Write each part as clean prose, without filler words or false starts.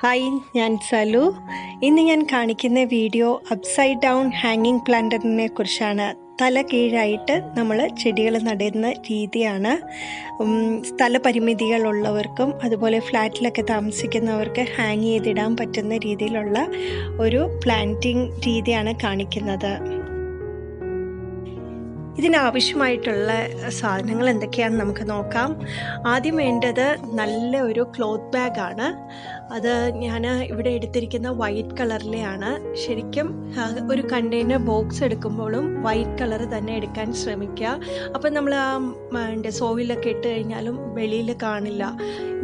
Hi, ഞാൻ സലു. ഇന്ന് ഞാൻ കാണിക്കുന്ന വീഡിയോ അപ്സൈഡ് ഡൗൺ ഹാങ്ങിങ് പ്ലാന്ററിനെ കുറിച്ചാണ്. തല കീഴായിട്ട് നമ്മൾ ചെടികൾ നടുന്ന രീതിയാണ്. സ്ഥലപരിമിതികളുള്ളവർക്കും അതുപോലെ ഫ്ലാറ്റിലൊക്കെ താമസിക്കുന്നവർക്ക് ഹാങ് ചെയ്തിടാൻ പറ്റുന്ന രീതിയിലുള്ള ഒരു പ്ലാന്റിങ് രീതിയാണ് കാണിക്കുന്നത്. ഇതിനാവശ്യമായിട്ടുള്ള സാധനങ്ങൾ എന്തൊക്കെയാണെന്ന് നമുക്ക് നോക്കാം. ആദ്യം വേണ്ടത് നല്ല ഒരു ക്ലോത്ത് ബാഗാണ്. അത് ഞാൻ ഇവിടെ എടുത്തിരിക്കുന്ന വൈറ്റ് കളറിലെയാണ്. ശരിക്കും ഒരു കണ്ടെയ്നർ ബോക്സ് എടുക്കുമ്പോഴും വൈറ്റ് കളർ തന്നെ എടുക്കാൻ ശ്രമിക്കുക. അപ്പം നമ്മൾ സോയിലൊക്കെ ഇട്ട് കഴിഞ്ഞാലും വെളിയിൽ കാണില്ല.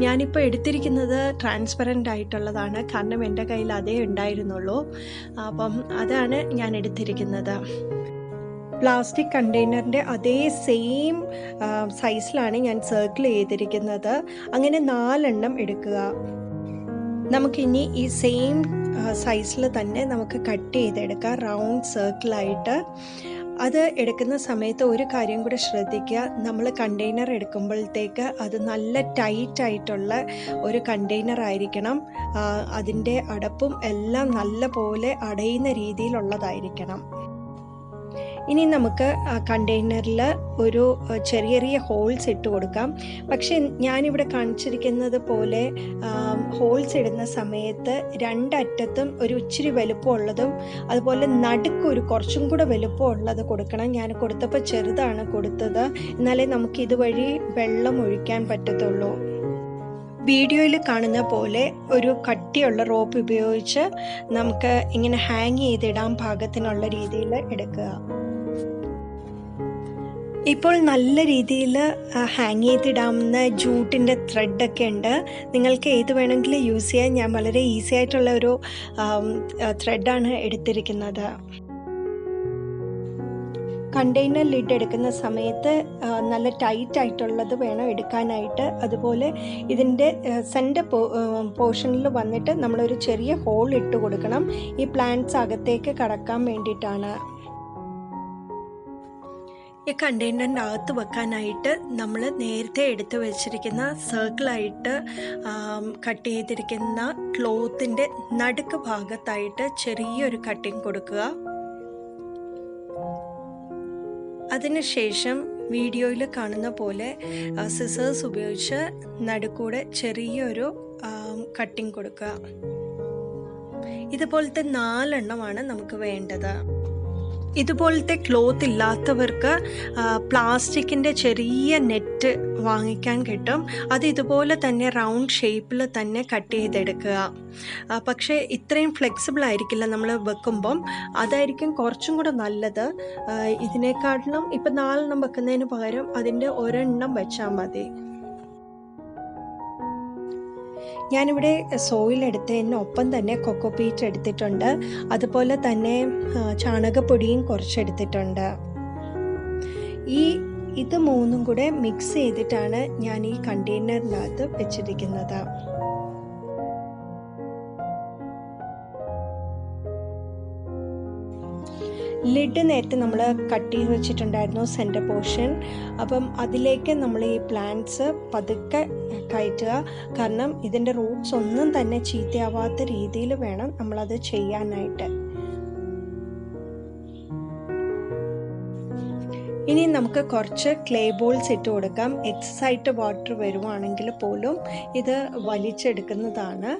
ഞാനിപ്പോൾ എടുത്തിരിക്കുന്നത് ട്രാൻസ്പെറൻ്റ് ആയിട്ടുള്ളതാണ്, കാരണം എൻ്റെ കയ്യിൽ അതേ ഉണ്ടായിരുന്നുള്ളൂ. അപ്പം അതാണ് ഞാൻ എടുത്തിരിക്കുന്നത്. പ്ലാസ്റ്റിക് കണ്ടെയ്നറിൻ്റെ അതേ സെയിം സൈസിലാണ് ഞാൻ സർക്കിൾ ചെയ്തിരിക്കുന്നത്. അങ്ങനെ 4 എണ്ണം എടുക്കുക. നമുക്കിനി ഈ സെയിം സൈസിൽ തന്നെ നമുക്ക് കട്ട് ചെയ്തെടുക്കാം, റൗണ്ട് സർക്കിളായിട്ട്. അത് എടുക്കുന്ന സമയത്ത് ഒരു കാര്യം കൂടെ ശ്രദ്ധിക്കുക. നമ്മൾ കണ്ടെയ്നർ എടുക്കുമ്പോഴത്തേക്ക് അത് നല്ല ടൈറ്റായിട്ടുള്ള ഒരു കണ്ടെയ്നർ ആയിരിക്കണം. അതിൻ്റെ അടപ്പും എല്ലാം നല്ല പോലെ അടയുന്ന രീതിയിലുള്ളതായിരിക്കണം. ഇനി നമുക്ക് കണ്ടെയ്നറിൽ ഒരു ചെറിയ ചെറിയ ഹോൾസ് ഇട്ട് കൊടുക്കാം. പക്ഷേ ഞാനിവിടെ കാണിച്ചിരിക്കുന്നത് പോലെ ഹോൾസ് ഇടുന്ന സമയത്ത് രണ്ടറ്റത്തും ഒരു ഇച്ചിരി വലുപ്പമുള്ളതും അതുപോലെ നടുക്കൊരു കുറച്ചും കൂടെ വലുപ്പമുള്ളത് കൊടുക്കണം. ഞാൻ കൊടുത്തപ്പോൾ ചെറുതാണ് കൊടുത്തത്, എന്നാലേ നമുക്ക് ഇതുവഴി വെള്ളം ഒഴിക്കാൻ പറ്റത്തുള്ളൂ. വീഡിയോയിൽ കാണുന്ന പോലെ ഒരു കട്ടിയുള്ള റോപ്പ് ഉപയോഗിച്ച് നമുക്ക് ഇങ്ങനെ ഹാങ് ചെയ്തിടാൻ പാകത്തിനുള്ള രീതിയിൽ എടുക്കുക. ഇപ്പോൾ നല്ല രീതിയിൽ ഹാങ് ചെയ്തിടാവുന്ന ജൂട്ടിൻ്റെ ത്രെഡൊക്കെ ഉണ്ട്. നിങ്ങൾക്ക് ഏത് വേണമെങ്കിലും യൂസ് ചെയ്യാൻ. ഞാൻ വളരെ ഈസി ആയിട്ടുള്ള ഒരു ത്രെഡാണ് എടുത്തിരിക്കുന്നത്. കണ്ടെയ്നർ ലിഡ് എടുക്കുന്ന സമയത്ത് നല്ല ടൈറ്റ് ആയിട്ടുള്ളത് വേണം എടുക്കാനായിട്ട്. അതുപോലെ ഇതിൻ്റെ സെൻറ്റർ പോർഷനിൽ വന്നിട്ട് നമ്മളൊരു ചെറിയ ഹോൾ ഇട്ട് കൊടുക്കണം. ഈ പ്ലാന്റ്സ് അകത്തേക്ക് കടക്കാൻ വേണ്ടിയിട്ടാണ്. ഈ കണ്ടെയ്നറിൻ്റെ അകത്ത് വെക്കാനായിട്ട് നമ്മൾ നേരത്തെ എടുത്ത് വെച്ചിരിക്കുന്ന സർക്കിളായിട്ട് കട്ട് ചെയ്തിരിക്കുന്ന ക്ലോത്തിൻ്റെ നടുക്ക് ഭാഗത്തായിട്ട് ചെറിയൊരു കട്ടിങ് കൊടുക്കുക. അതിനുശേഷം വീഡിയോയിൽ കാണുന്ന പോലെ സിസേഴ്സ് ഉപയോഗിച്ച് നടുക്കൂടെ ചെറിയൊരു കട്ടിങ് കൊടുക്കുക. ഇതുപോലത്തെ 4 എണ്ണമാണ് നമുക്ക് വേണ്ടത്. ഇതുപോലത്തെ ക്ലോത്ത് ഇല്ലാത്തവർക്ക് പ്ലാസ്റ്റിക്കിൻ്റെ ചെറിയ നെറ്റ് വാങ്ങിക്കാൻ കിട്ടും. അത് ഇതുപോലെ തന്നെ റൗണ്ട് ഷേപ്പിൽ തന്നെ കട്ട് ചെയ്തെടുക്കുക. പക്ഷേ ഇത്രയും ഫ്ലെക്സിബിൾ ആയിരിക്കില്ല നമ്മൾ വെക്കുമ്പം. അതായിരിക്കും കുറച്ചും കൂടെ നല്ലത്. ഇതിനേക്കാട്ടിലും ഇപ്പം 4 എണ്ണം വെക്കുന്നതിന് പകരം അതിൻ്റെ 1 എണ്ണം വെച്ചാൽ മതി. ഞാനിവിടെ സോയിൽ എടുത്തതിനൊപ്പം തന്നെ കൊക്കോപീറ്റ് എടുത്തിട്ടുണ്ട്. അതുപോലെ തന്നെ ചാണകപ്പൊടിയും കുറച്ചെടുത്തിട്ടുണ്ട്. ഇത് 3ഉം കൂടെ മിക്സ് ചെയ്തിട്ടാണ് ഞാൻ ഈ കണ്ടെയ്നറിനകത്ത് വെച്ചിരിക്കുന്നത്. ലിഡ് നേരത്തെ നമ്മൾ കട്ട് ചെയ്ത് വെച്ചിട്ടുണ്ടായിരുന്നു, സെൻറ്റർ പോർഷൻ. അപ്പം അതിലേക്ക് നമ്മൾ ഈ പ്ലാന്റ്സ് പതുക്കെ കയറ്റുക. കാരണം ഇതിൻ്റെ റൂട്ട്സ് ഒന്നും തന്നെ ചീത്തയാവാത്ത രീതിയിൽ വേണം നമ്മളത് ചെയ്യാനായിട്ട്. ഇനി നമുക്ക് കുറച്ച് ക്ലേ ബോൾസ് ഇട്ട് കൊടുക്കാം. എക്സസായിട്ട് വാട്ടർ വരുവാണെങ്കിൽ പോലും ഇത് വലിച്ചെടുക്കുന്നതാണ്.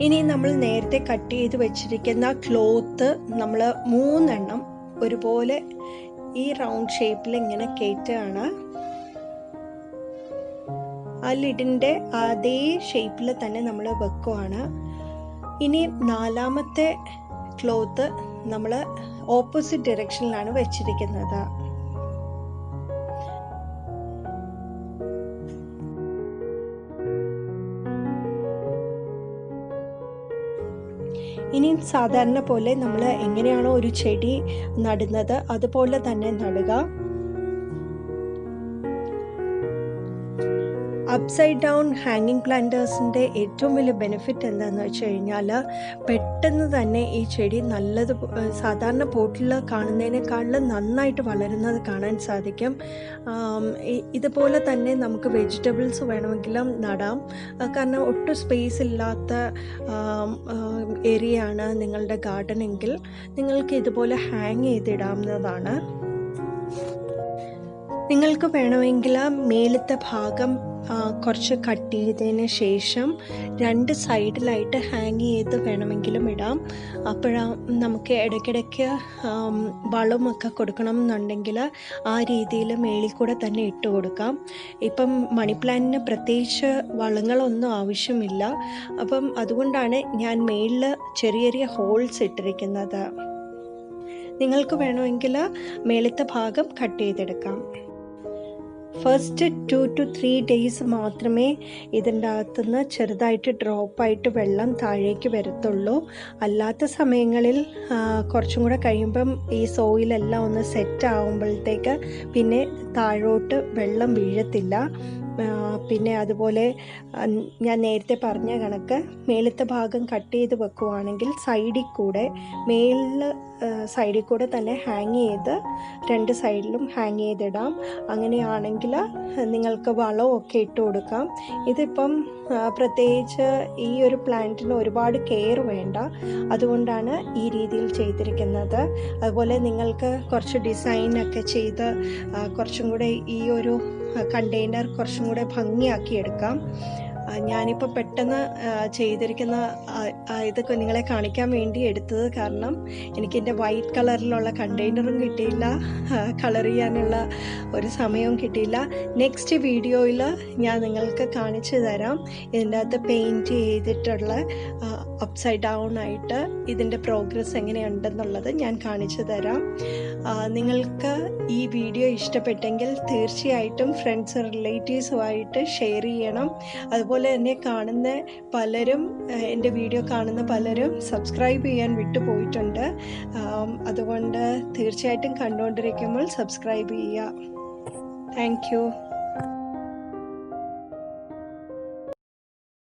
ഇനി നമ്മൾ നേരത്തെ കട്ട് ചെയ്ത് വെച്ചിരിക്കുന്ന ക്ലോത്ത് നമ്മൾ 3 എണ്ണം ഒരുപോലെ ഈ റൗണ്ട് ഷേപ്പിൽ ഇങ്ങനെ കയറ്റുകയാണ്. ആ ലിഡിൻ്റെ അതേ ഷേപ്പിൽ തന്നെ നമ്മൾ വെക്കുവാണ്. ഇനി 4ാമത്തെ ക്ലോത്ത് നമ്മൾ ഓപ്പോസിറ്റ് ഡയറക്ഷനിലാണ് വെച്ചിരിക്കുന്നത്. ഇനി സാധാരണ പോലെ നമ്മൾ എങ്ങനെയാണോ ഒരു ചെടി നടുന്നത് അതുപോലെ തന്നെ നടുക. ആ അപ്സൈഡ് ഡൗൺ ഹാങ്ങിങ് പ്ലാന്റേഴ്സിൻ്റെ ഏറ്റവും വലിയ ബെനിഫിറ്റ് എന്താണെന്ന് വെച്ച് കഴിഞ്ഞാൽ പെട്ടെന്ന് തന്നെ ഈ ചെടി സാധാരണ പോട്ടിൽ കാണുന്നതിനേക്കാളും നന്നായിട്ട് വളരുന്നത് കാണാൻ സാധിക്കും. ഇതുപോലെ തന്നെ നമുക്ക് വെജിറ്റബിൾസ് വേണമെങ്കിലും നടാം. കാരണം ഒട്ടും സ്പേസ് ഇല്ലാത്ത ഏരിയയാണ് നിങ്ങളുടെ ഗാർഡൻ എങ്കിൽ നിങ്ങൾക്ക് ഇതുപോലെ ഹാങ് ചെയ്തിടാവുന്നതാണ്. നിങ്ങൾക്ക് വേണമെങ്കിൽ മേലത്തെ ഭാഗം കുറച്ച് കട്ട് ചെയ്തതിന് ശേഷം 2 സൈഡിലായിട്ട് ഹാങ് ചെയ്ത് വേണമെങ്കിലും ഇടാം. നമുക്ക് ഇടയ്ക്കിടയ്ക്ക് വളമൊക്കെ കൊടുക്കണം എന്നുണ്ടെങ്കിൽ ആ രീതിയിൽ മേളിൽ കൂടെ തന്നെ ഇട്ട് കൊടുക്കാം. ഇപ്പം മണി പ്ലാന്റിന് പ്രത്യേകിച്ച് വളങ്ങളൊന്നും ആവശ്യമില്ല. അതുകൊണ്ടാണ് ഞാൻ മേളിൽ ചെറിയ ചെറിയ ഹോൾസ് ഇട്ടിരിക്കുന്നത്. നിങ്ങൾക്ക് വേണമെങ്കിൽ മേളത്തെ ഭാഗം കട്ട് ചെയ്തെടുക്കാം. ഫസ്റ്റ് 2 to 3 ഡേയ്സ് മാത്രമേ ഇതിൻ്റെ അകത്തുനിന്ന് ചെറുതായിട്ട് ഡ്രോപ്പായിട്ട് വെള്ളം താഴേക്ക് വരത്തുള്ളൂ. അല്ലാത്ത സമയങ്ങളിൽ കുറച്ചും കൂടെ കഴിയുമ്പം ഈ സോയിലെല്ലാം ഒന്ന് സെറ്റ് ആകുമ്പോഴത്തേക്ക് പിന്നെ താഴോട്ട് വെള്ളം വീഴത്തില്ല. പിന്നെ അതുപോലെ ഞാൻ നേരത്തെ പറഞ്ഞ കണക്ക് മേലത്തെ ഭാഗം കട്ട് ചെയ്ത് വെക്കുവാണെങ്കിൽ മേളിൽ സൈഡിൽ കൂടെ തന്നെ ഹാങ് ചെയ്ത് 2 സൈഡിലും ഹാങ് ചെയ്തിടാം. അങ്ങനെയാണെങ്കിൽ നിങ്ങൾക്ക് വളമൊക്കെ ഇട്ട് കൊടുക്കാം. ഇതിപ്പം പ്രത്യേകിച്ച് ഈ ഒരു പ്ലാന്റിന് ഒരുപാട് കെയർ വേണ്ട, അതുകൊണ്ടാണ് ഈ രീതിയിൽ ചെയ്തിരിക്കുന്നത്. അതുപോലെ നിങ്ങൾക്ക് കുറച്ച് ഡിസൈനൊക്കെ ചെയ്ത് കുറച്ചും കൂടെ ഈ ഒരു കണ്ടെയ്നർ കുറച്ചും കൂടെ ഭംഗിയാക്കി എടുക്കാം. ഞാനിപ്പോൾ പെട്ടെന്ന് ചെയ്തിരിക്കുന്ന ഇതൊക്കെ നിങ്ങളെ കാണിക്കാൻ വേണ്ടി എടുത്തത്, കാരണം എനിക്കെൻ്റെ വൈറ്റ് കളറിലുള്ള കണ്ടെയ്നറും കിട്ടിയില്ല, കളർ ചെയ്യാനുള്ള ഒരു സമയവും കിട്ടിയില്ല. നെക്സ്റ്റ് വീഡിയോയിൽ ഞാൻ നിങ്ങൾക്ക് കാണിച്ചു തരാം ഇതിൻ്റെ അകത്ത് പെയിൻറ്റ് ചെയ്തിട്ടുള്ള അപ്സൈഡ് ഡൗൺ ആയിട്ട് ഇതിൻ്റെ പ്രോഗ്രസ് എങ്ങനെയുണ്ടെന്നുള്ളത് ഞാൻ കാണിച്ചു തരാം. നിങ്ങൾക്ക് ഈ വീഡിയോ ഇഷ്ടപ്പെട്ടെങ്കിൽ തീർച്ചയായിട്ടും ഫ്രണ്ട്സ് റിലേറ്റീവ്സുമായിട്ട് ഷെയർ ചെയ്യണം. അതുപോലെ തന്നെ എൻ്റെ വീഡിയോ കാണുന്ന പലരും സബ്സ്ക്രൈബ് ചെയ്യാൻ വിട്ടുപോയിട്ടുണ്ട്. അതുകൊണ്ട് തീർച്ചയായിട്ടും കണ്ടുകൊണ്ടിരിക്കുമ്പോൾ സബ്സ്ക്രൈബ് ചെയ്യുക. Thank you.